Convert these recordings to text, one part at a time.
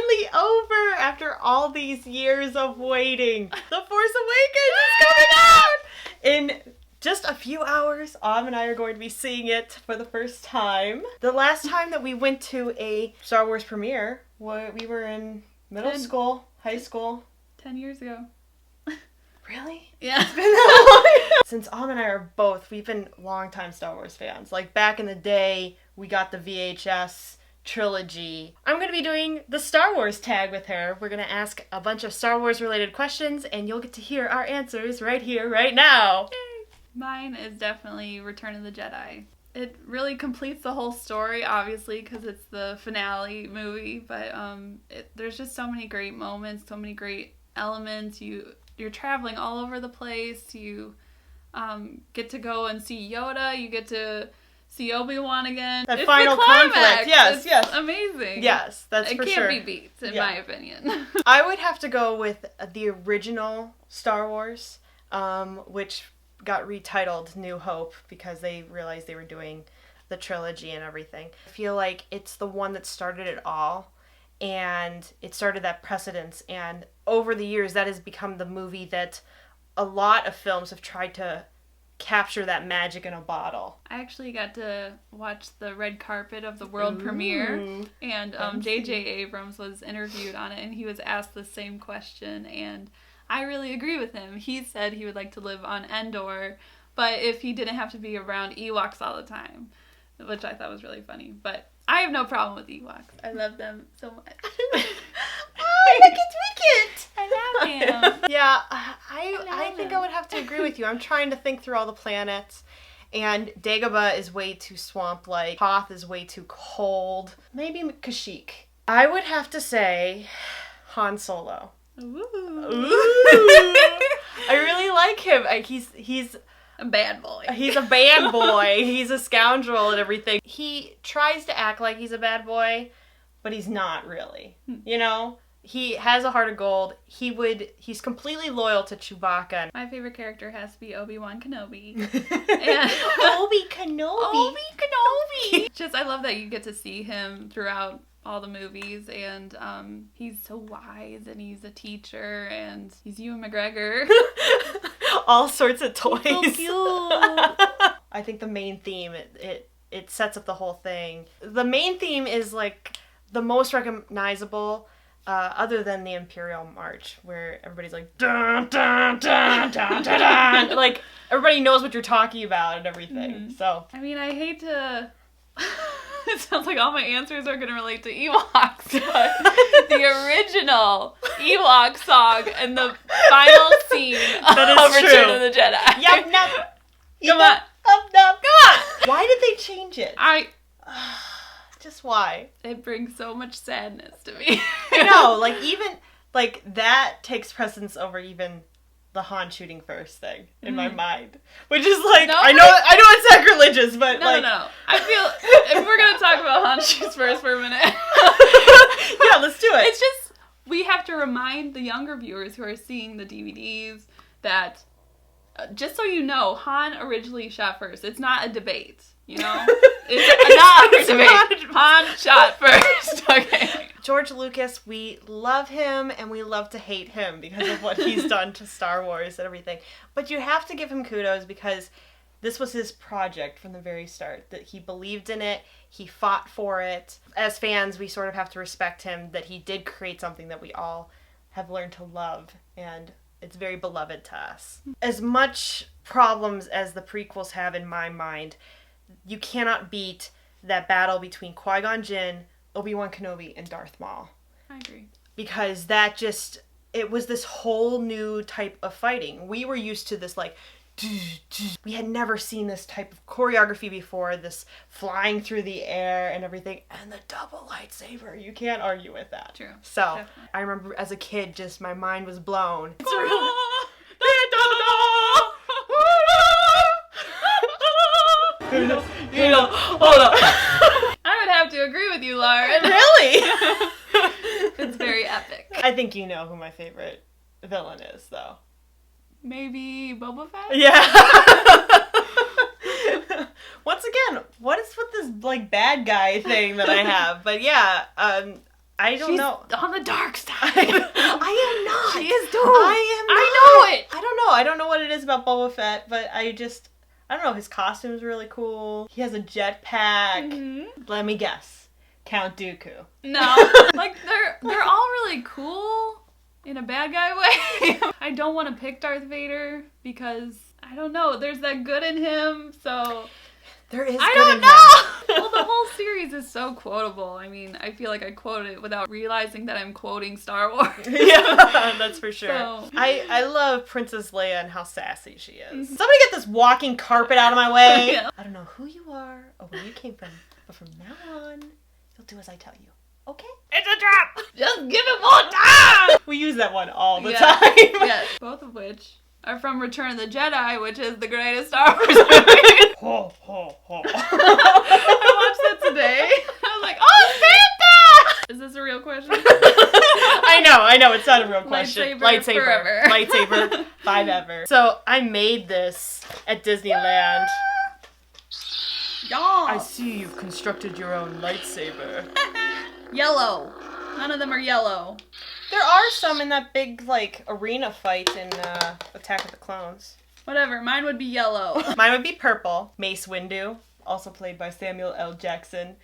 finally over after all these years of waiting. The Force Awakens is coming out! In just a few hours, and I are going to be seeing it for the first time. The last time that we went to a Star Wars premiere, we were in middle school, high school. 10 years ago. Really? Yeah. It's been that long. Since and I are we've been longtime Star Wars fans. Like back in the day, we got the VHS trilogy. I'm going to be doing the Star Wars tag with her. We're going to ask a bunch of Star Wars related questions and you'll get to hear our answers right here, right now. Yay. Mine is definitely Return of the Jedi. It really completes the whole story, obviously, because it's the finale movie, but there's just so many great moments, so many great elements. You're traveling all over the place. You get to go and see Yoda. You get to see Obi-Wan again. That it's final the climax. conflict. Yes, yes. Amazing. Yes, that's for sure. It can't be beat, in my opinion. I would have to go with the original Star Wars, which got retitled New Hope because they realized they were doing the trilogy and everything. I feel like it's the one that started it all. And it started that precedence, and over the years that has become the movie that a lot of films have tried to capture that magic in a bottle. I actually got to watch the red carpet of the world premiere, and J.J. Abrams was interviewed on it, and he was asked the same question, and I really agree with him. He said he would like to live on Endor, but if he didn't have to be around Ewoks all the time, which I thought was really funny, but I have no problem with Ewoks. I love them so much. Oh, look, it's Wicket! I love him. Yeah, I think I would have to agree with you. I'm trying to think through all the planets, and Dagobah is way too swamp-like. Hoth is way too cold. Maybe Kashyyyk. I would have to say Han Solo. Ooh. I really like him. He's a bad boy. He's a bad boy. He's a scoundrel and everything. He tries to act like he's a bad boy, but he's not really. You know? He has a heart of gold. He's completely loyal to Chewbacca. My favorite character has to be Obi-Wan Kenobi. Obi-Kenobi. Just, I love that you get to see him throughout all the movies, and he's so wise, and he's a teacher, and he's Ewan McGregor. All sorts of toys. So cute. I think the main theme, it sets up the whole thing. The main theme is like the most recognizable, other than the Imperial March, where everybody's like dun dun dun dun dun dun. Like everybody knows what you're talking about and everything. Mm-hmm. So I mean, I hate to. It sounds like all my answers are going to relate to Ewoks, but the original Ewok song and the final scene of Return of the Jedi. Yum, num. Come on. Come on. Why did they change it? Just why? It brings so much sadness to me. I know, like even like that takes precedence over even the Han shooting first thing in my mind, which is like I know it's sacrilegious, but no. I feel if we're gonna talk about Han shoots first for a minute, yeah, let's do it. It's just we have to remind the younger viewers who are seeing the DVDs that just so you know, Han originally shot first. It's not a debate, you know. It's not a debate. Han shot first. Okay. George Lucas, we love him and we love to hate him because of what he's done to Star Wars and everything. But you have to give him kudos because this was his project from the very start. That he believed in it, he fought for it. As fans, we sort of have to respect him that he did create something that we all have learned to love, and it's very beloved to us. As much problems as the prequels have in my mind, you cannot beat that battle between Qui-Gon Jinn, Obi-Wan Kenobi, and Darth Maul. I agree. Because it was this whole new type of fighting. We were used to this, like, we had never seen this type of choreography before, this flying through the air and everything, and the double lightsaber. You can't argue with that. True. So, Definitely. I remember as a kid, just my mind was blown. Hold up. I would have to agree with you, Lauren. Really? It's very epic. I think you know who my favorite villain is, though. Maybe Boba Fett? Yeah. Once again, what is with this, like, bad guy thing that I have? But yeah, I don't know. On the dark side. I am not. She is too. I am not. I know it. I don't know. I don't know what it is about Boba Fett, but I don't know. His costume's really cool. He has a jetpack. Mm-hmm. Let me guess. Count Dooku. No. Like, they're all really cool in a bad guy way. I don't want to pick Darth Vader because, I don't know, there's that good in him, so... There is I good don't in know! him. Well, the whole series is so quotable. I mean, I feel like I quote it without realizing that I'm quoting Star Wars. Yeah, that's for sure. So. I love Princess Leia and how sassy she is. Mm-hmm. Somebody get this walking carpet out of my way. Yeah. I don't know who you are or where you came from, but from now on, you'll do as I tell you. Okay? It's a trap! Just give it one time! We use that one all the time. Yes, both of which are from Return of the Jedi, which is the greatest Star Wars movie. Ho, ho, ho. I watched that today. I was like, oh, Santa! Is this a real question? I know, it's not a real question. Lightsaber forever. Lightsaber, five ever. So, I made this at Disneyland. Yeah. I see you've constructed your own lightsaber. Yellow. None of them are yellow. There are some in that big, arena fight in Attack of the Clones. Whatever, mine would be yellow. Mine would be purple. Mace Windu, also played by Samuel L. Jackson.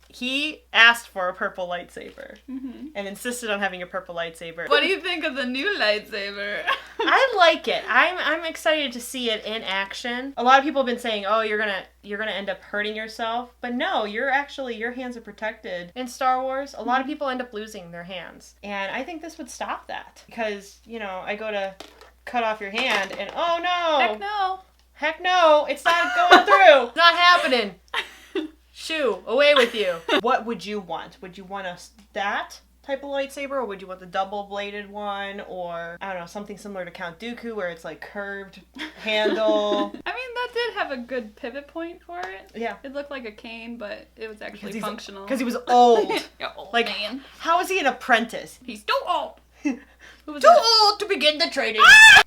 He asked for a purple lightsaber and insisted on having a purple lightsaber. What do you think of the new lightsaber? I like it. I'm excited to see it in action. A lot of people have been saying, "Oh, you're gonna end up hurting yourself," but no, your hands are protected in Star Wars. A lot of people end up losing their hands, and I think this would stop that because I go to cut off your hand, and oh no, heck no, it's not going through. It's not happening. Shoo, away with you. What would you want? Would you want that type of lightsaber, or would you want the double-bladed one, or, I don't know, something similar to Count Dooku, where it's, curved handle? I mean, that did have a good pivot point for it. Yeah. It looked like a cane, but it was actually functional. Because he was old. You're old, man. How is he an apprentice? He's too old. Too old to begin the training.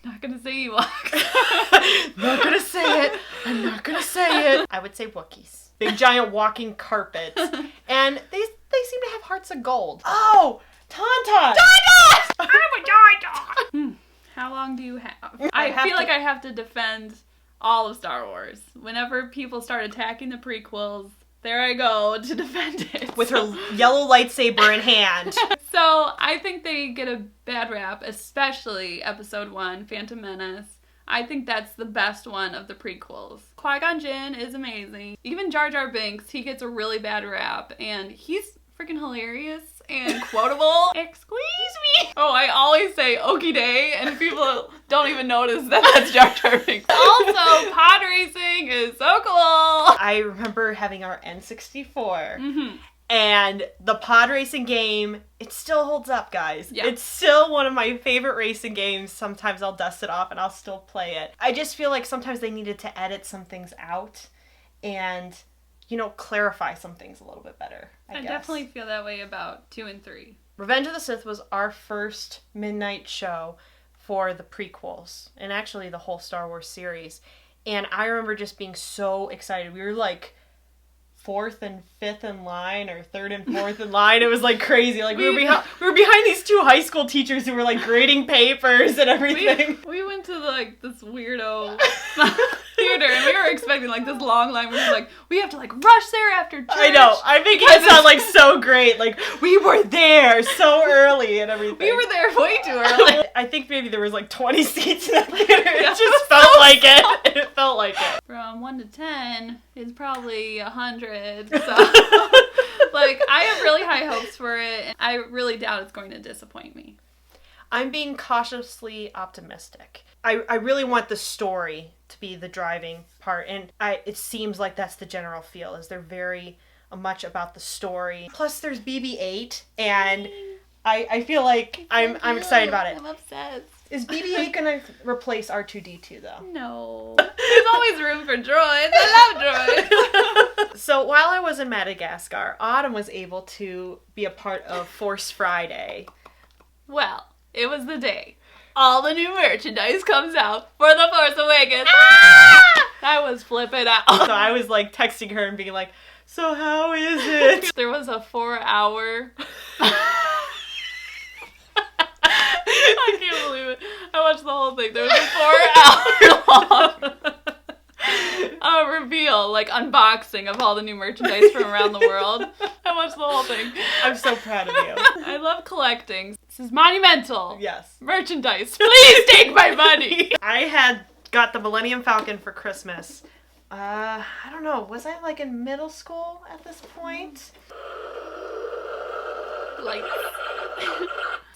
Not gonna say Ewoks. Not gonna say it. I'm not gonna say it. I would say Wookiees. Big giant walking carpets. And they seem to have hearts of gold. Oh! Tauntaun! Tauntaun! I'm a Tauntaun! How long do you have? I feel like I have to defend all of Star Wars. Whenever people start attacking the prequels, there I go to defend it. With her yellow lightsaber in hand. So, I think they get a bad rap, especially Episode 1, Phantom Menace. I think that's the best one of the prequels. Qui-Gon Jinn is amazing. Even Jar Jar Binks, he gets a really bad rap, and he's freaking hilarious and quotable. Excuse me? Oh, I always say okie day, and people don't even notice that that's Jar Jar Binks. Also, pod racing is so cool. I remember having our N64. And the pod racing game, it still holds up, guys. Yeah. It's still one of my favorite racing games. Sometimes I'll dust it off and I'll still play it. I just feel like sometimes they needed to edit some things out and, clarify some things a little bit better, I guess. Definitely feel that way about 2 and 3. Revenge of the Sith was our first midnight show for the prequels, and actually the whole Star Wars series. And I remember just being so excited. We were fourth and fifth in line, or third and fourth in line. It was crazy. We were behind these two high school teachers who were grading papers and everything. We went to this weirdo theater, and we were expecting this long line. We have to rush there after church. I know. I think it sounded so great. We were there so early and everything. We were there way too early. I think maybe there was 20 seats in that theater. It just felt like it. It felt like it. From 1 to 10 is probably 100. So, I have really high hopes for it, and I really doubt it's going to disappoint me. I'm being cautiously optimistic. I really want the story to be the driving part, and it seems like that's the general feel, is they're very much about the story. Plus, there's BB-8, and I feel like I'm excited about it. I'm obsessed. Is BB-8 gonna replace R2D2 though? No. There's always room for droids. I love droids. So while I was in Madagascar, Autumn was able to be a part of Force Friday. Well, it was the day all the new merchandise comes out for The Force Awakens. Ah! I was flipping out. So I was texting her and being so how is it? There was a 4-hour I can't believe it. I watched the whole thing. There was a 4-hour long reveal, like unboxing of all the new merchandise from around the world. I watched the whole thing. I'm so proud of you. I love collecting. This is monumental. Yes. Merchandise. Please take my money. I got the Millennium Falcon for Christmas. I don't know. Was I like in middle school at this point? Like,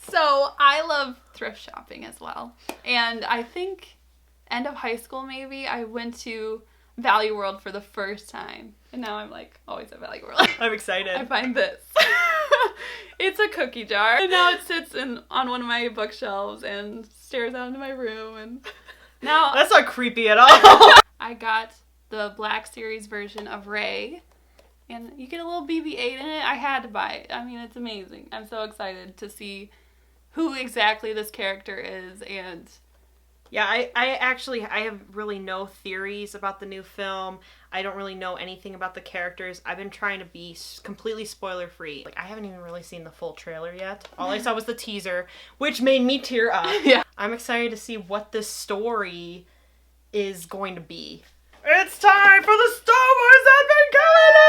so I love thrift shopping as well. And I think end of high school maybe, I went to Value World for the first time. And now I'm like always at Value World. I'm excited. I find this. It's a cookie jar. And now it sits on one of my bookshelves and stares out into my room. And now that's not creepy at all. I got the Black Series version of Rey. And you get a little BB-8 in it. I had to buy it. I mean, it's amazing. I'm so excited to see who exactly this character is. And yeah, I have really no theories about the new film. I don't really know anything about the characters. I've been trying to be completely spoiler free. Like, I haven't even really seen the full trailer yet. All I saw was the teaser, which made me tear up. Yeah. I'm excited to see what this story is going to be. It's time for the Star Wars Advent Calendar!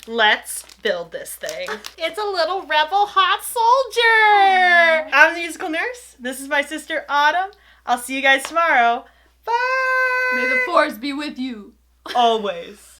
Let's build this thing. It's a little rebel hot soldier! I'm the musical nurse. This is my sister Autumn. I'll see you guys tomorrow. Bye! May the Force be with you. Always.